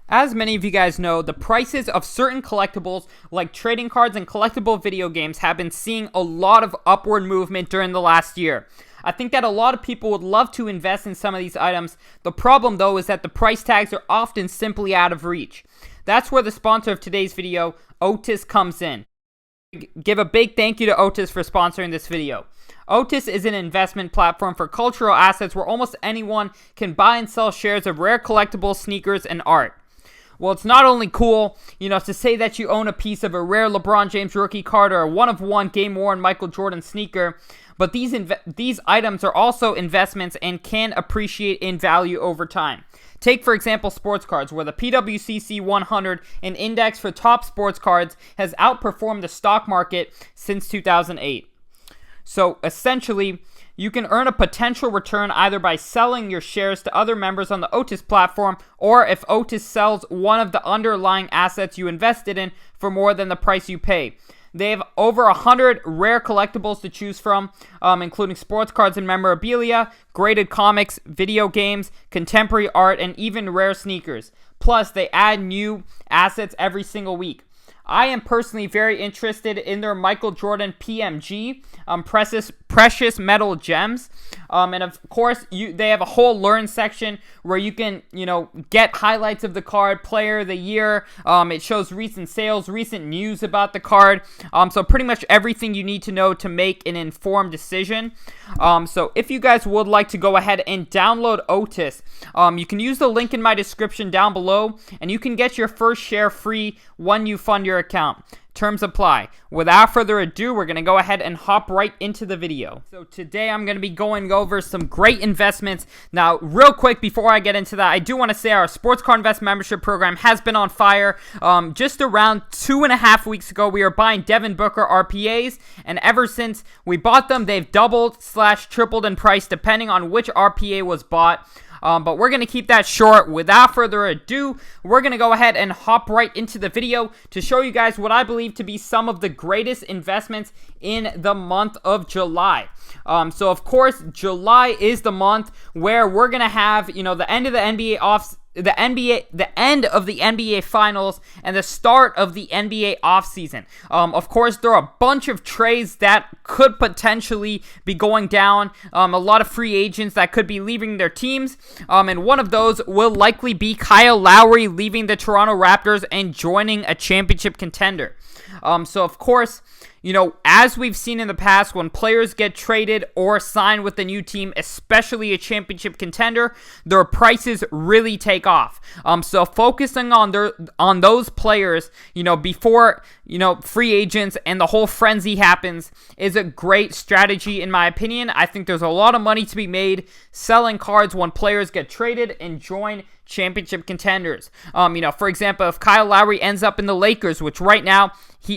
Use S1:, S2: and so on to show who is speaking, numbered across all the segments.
S1: As many of you guys know, the prices of certain collectibles like trading cards and collectible video games have been seeing a lot of upward movement during the last year. I think that a lot of people would love to invest in some of these items. The problem though is that the price tags are often simply out of reach. That's where the sponsor of today's video, Otis, comes in. Give a big thank you to Otis for sponsoring this video. Otis is an investment platform for cultural assets where almost anyone can buy and sell shares of rare collectibles, sneakers, and art. Well, it's not only cool, to say that you own a piece of a rare LeBron James rookie card or a one-of-one game-worn Michael Jordan sneaker, but these items are also investments and can appreciate in value over time. Take, for example, sports cards, where the PWCC 100, an index for top sports cards, has outperformed the stock market since 2008. So, essentially, you can earn a potential return either by selling your shares to other members on the Otis platform, or if Otis sells one of the underlying assets you invested in for more than the price you pay. They have over 100 rare collectibles to choose from, including sports cards and memorabilia, graded comics, video games, contemporary art, and even rare sneakers. Plus, they add new assets every single week. I am personally very interested in their Michael Jordan PMG, Precious Metal Gems. And of course, they have a whole learn section where you can, get highlights of the card, player of the year. It shows recent sales, recent news about the card. So pretty much everything you need to know to make an informed decision. So if you guys would like to go ahead and download Otis, you can use the link in my description down below, and you can get your first share free when you fund your account. Terms apply. Without further ado, we're going to go ahead and hop right into the video. So today I'm going to be going over some great investments. Now, real quick before I get into that, I do want to say our Sports Card Invest membership program has been on fire. Just around 2.5 weeks ago, we were buying Devin Booker RPAs, and ever since we bought them, they've doubled/tripled in price depending on which RPA was bought. But we're going to keep that short. Without further ado, we're going to go ahead and hop right into the video to show you guys what I believe to be some of the greatest investments in the month of July. So of course, July is the month where we're going to have, the end of the end of the NBA Finals and the start of the NBA offseason. Of course, there are a bunch of trades that could potentially be going down. A lot of free agents that could be leaving their teams. And one of those will likely be Kyle Lowry leaving the Toronto Raptors and joining a championship contender. So of course, as we've seen in the past, when players get traded or signed with a new team, especially a championship contender, their prices really take off. So focusing on those players, before free agents and the whole frenzy happens is a great strategy in my opinion. I think there's a lot of money to be made selling cards when players get traded and join championship contenders. For example, if Kyle Lowry ends up in the Lakers, which right now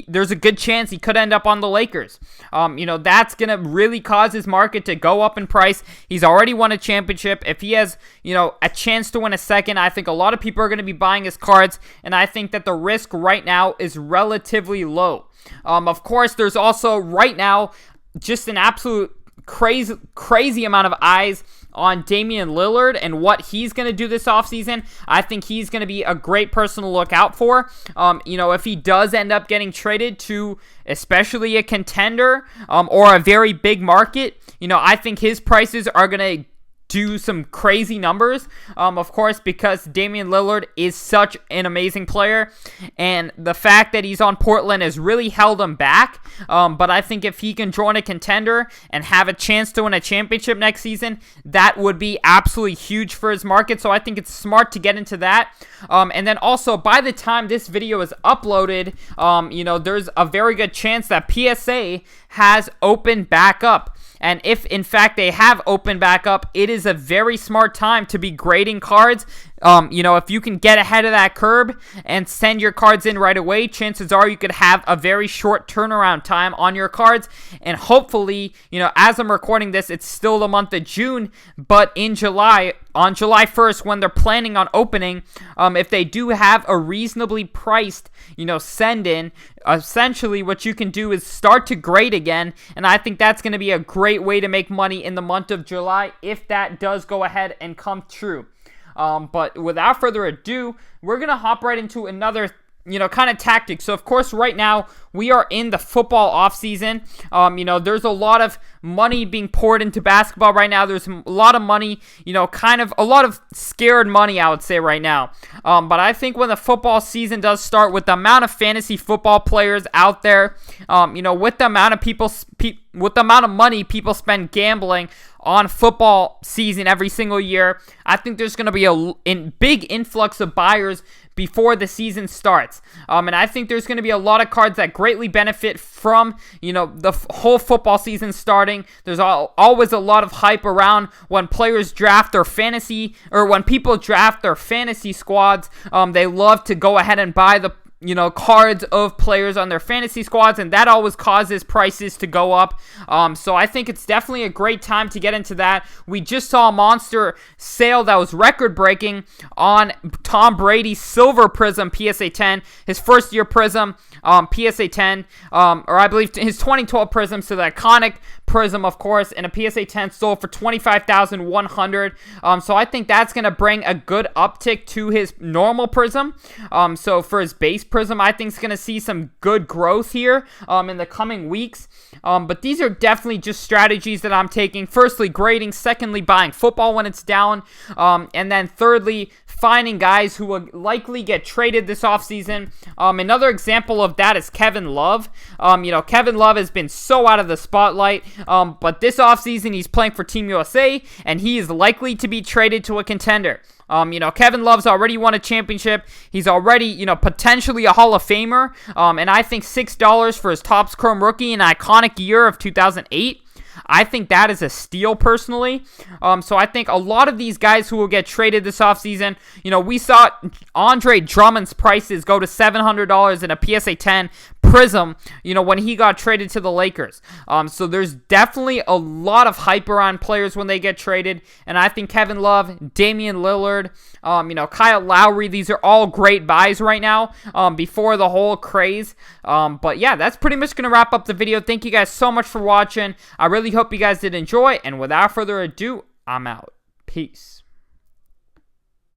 S1: there's a good chance he could end up on the Lakers. That's going to really cause his market to go up in price. He's already won a championship. If he has, a chance to win a second, I think a lot of people are going to be buying his cards, and I think that the risk right now is relatively low. Of course, there's also right now just an absolute crazy amount of eyes on Damian Lillard and what he's going to do this offseason. I think he's going to be a great person to look out for. If he does end up getting traded to especially a contender or a very big market, I think his prices are going to do some crazy numbers, of course, because Damian Lillard is such an amazing player, and the fact that he's on Portland has really held him back, but I think if he can join a contender and have a chance to win a championship next season, that would be absolutely huge for his market, so I think it's smart to get into that. And then also, by the time this video is uploaded, there's a very good chance that PSA has opened back up. And if, in fact, they have opened back up, it is a very smart time to be grading cards. If you can get ahead of that curve and send your cards in right away, chances are you could have a very short turnaround time on your cards. And hopefully, as I'm recording this, it's still the month of June, but in July, on July 1st, when they're planning on opening, if they do have a reasonably priced, send in, essentially what you can do is start to grade again, and I think that's going to be a great way to make money in the month of July if that does go ahead and come true. But without further ado, we're going to hop right into another kind of tactic. So, of course, right now, we are in the football offseason. There's a lot of money being poured into basketball right now. There's a lot of money, kind of a lot of scared money, I would say, right now. But I think when the football season does start, with the amount of fantasy football players out there, with the amount of money people spend gambling on football season every single year, I think there's going to be a big influx of buyers before the season starts. And I think there's going to be a lot of cards that greatly benefit from, the whole football season starting. There's always a lot of hype around when players draft their fantasy, or when people draft their fantasy squads. They love to go ahead and buy the cards of players on their fantasy squads, and that always causes prices to go up. So I think it's definitely a great time to get into that. We just saw a monster sale that was record-breaking on Tom Brady's Silver Prism PSA 10, his first-year Prism PSA 10, or I believe his 2012 Prism, so the iconic Prism, of course, and a PSA 10 sold for $25,100. So I think that's going to bring a good uptick to his normal Prism. So for his base Prism, I think it's going to see some good growth here in the coming weeks. But these are definitely just strategies that I'm taking. Firstly, grading. Secondly, buying football when it's down. And then thirdly, finding guys who will likely get traded this offseason. Another example of that is Kevin Love. Kevin Love has been so out of the spotlight. But this offseason, he's playing for Team USA, and he is likely to be traded to a contender. Kevin Love's already won a championship. He's already, potentially a Hall of Famer. And I think $6 for his Topps Chrome rookie in an iconic year of 2008. I think that is a steal, personally. So I think a lot of these guys who will get traded this offseason, we saw Andre Drummond's prices go to $700 in a PSA 10 Prism, when he got traded to the Lakers. So there's definitely a lot of hype around players when they get traded. And I think Kevin Love, Damian Lillard, Kyle Lowry, these are all great buys right now before the whole craze. But yeah, that's pretty much going to wrap up the video. Thank you guys so much for watching. I really hope you guys did enjoy. And without further ado, I'm out. Peace.